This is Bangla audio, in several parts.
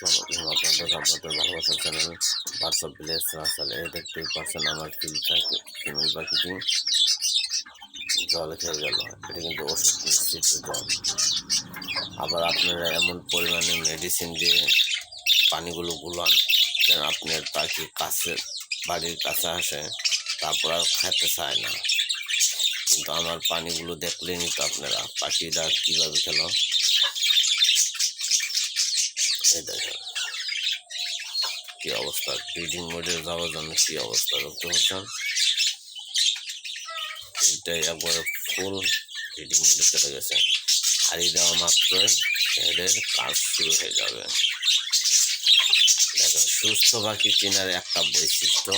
আপনাদের ভালোবাসার channel birds of village Rasel. এই দেখতেই পাচ্ছেন আমার ফিমেল পাখিটি জল খেয়ে গেল। এটা কিন্তু ওষুধ মিশ্রিত জল। আবার আপনারা এমন পরিমাণে মেডিসিন দিয়ে পানিগুলো গুলান যেন আপনার পাখি কাছে বাড়ির কাছে আসে, তারপর আর খেতে চায় না। কিন্তু আমার পানিগুলো দেখলেনি তো আপনারা পাখিটা কীভাবে খেলো। এই দেখেন কি অবস্থা, ব্রিডিং মোডে যাওয়ার জন্য কি অবস্থা দেখতে পাচ্ছেন। এটাই একবারে ফুল ব্রিডিং মোডে চলে গেছে। হারিয়ে দেওয়া মাত্রই এদের কাজ শুরু হয়ে যাবে। দেখেন সুস্থ পাখি চেনার একটা বৈশিষ্ট্য,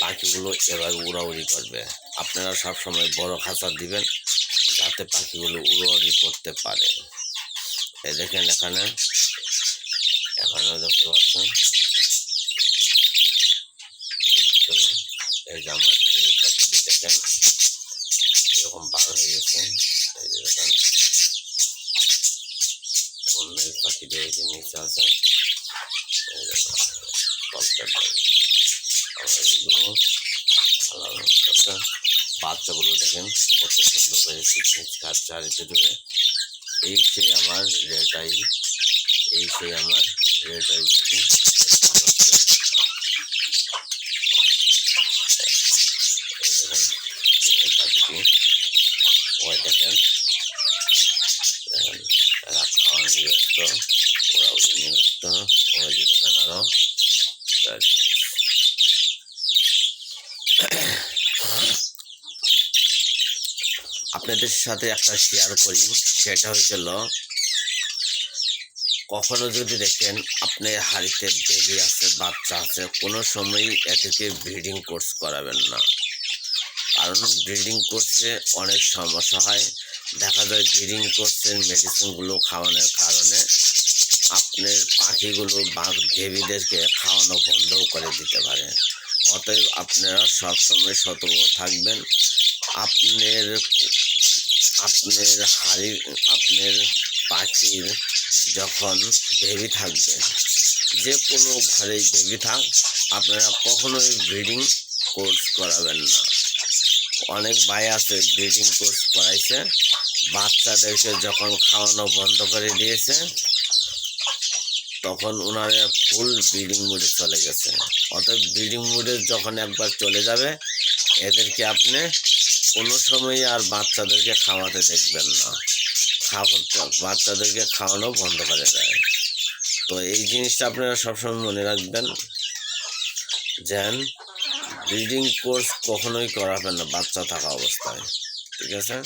পাখিগুলো এবার উড়াউড়ি করবে। আপনারা সবসময় বড় খাঁচা দিবেন যাতে পাখিগুলো উড়াউড়ি করতে পারে। এই দেখেন এখানে দেখতে পাচ্ছেন এই যে আমার পাখিটি দেখেন এরকম বার হয়ে গেছে। এই যে দেখেন মেল পাখিটি এই যে নিচে আছে। এই দেখেন বাচ্চাগুলো দেখেন কত সুন্দর করে চারিতে দেবে। এই সেই আমার রেটাই, এই সেই আমার রেটাই পাখিটি ওই দেখেন এরা খাওয়া নিয়ে ব্যস্ত, ওরা ওই নিয়ে ব্যস্ত। ওই যে দেখেন আরো আপনাদের সাথে একটা শেয়ার করি। সেটা হচ্ছিল, কখনো যদি দেখেন আপনার হাড়িতে বেবি আছে, বাচ্চা আছে, কোনো সময়ই এদেরকে ব্রিডিং কোর্স করাবেন না। কারণ ব্রিডিং কোর্সে অনেক সমস্যা হয়। দেখা যায় ব্রিডিং কোর্সের মেডিসিনগুলো খাওয়ানোর কারণে আপনার পাখিগুলো বা বেবিদেরকে খাওয়ানো বন্ধও করে দিতে পারে। অতএব আপনারা সবসময় সতর্ক থাকবেন। আপনার পাখির যখন বেবি থাকবে, যে কোনো ঘরেই বেবি থাক, আপনারা কখনোই ব্রিডিং কোর্স করাবেন না। অনেক ভাই আছে ব্রিডিং কোর্স করাইছে, বাচ্চাদেরকে যখন খাওয়ানো বন্ধ করে দিয়েছে তখন ওনারা ফুল ব্রিডিং মোডে চলে গেছে। অর্থাৎ ব্রিডিং মোডে যখন একবার চলে যাবে, এদেরকে আপনি কোনো সময় আর বাচ্চাদেরকে খাওয়াতে দেখবেন না। বাচ্চাদেরকে খাওয়ানো বন্ধ করে দেয়। তো এই জিনিসটা আপনারা সবসময় মনে রাখবেন, যেন ব্রিডিং কোর্স কখনোই করাবেন না বাচ্চা থাকা অবস্থায়। ঠিক আছে,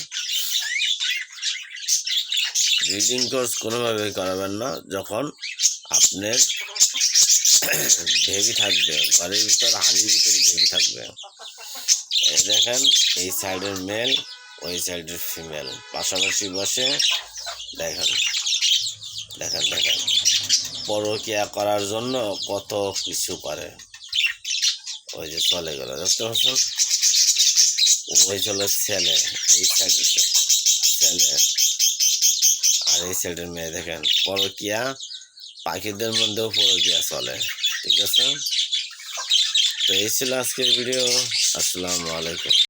ব্রিডিং কোর্স কোনোভাবেই করাবেন না যখন আপনার বেবি থাকবে, ঘরের ভিতর হাড়ির ভিতরে বেবি থাকবে। এই দেখেন এই সাইডের মেল, ওই সাইডের ফিমেল পাশাপাশি বসে দেখেন দেখেন দেখেন পরকিয়া করার জন্য কত কিছু করে। ওই যে চলে গেল, দেখতে পাচ্ছেন, ওই চলে ছেলে, এই সাইডের ছেলে আর এই সাইডের মেয়ে। দেখেন পরকিয়া, পাখিদের মধ্যেও পরকিয়া চলে। ঠিক আছে, তো এই ছিল আজকের ভিডিও। আসসালামু আলাইকুম।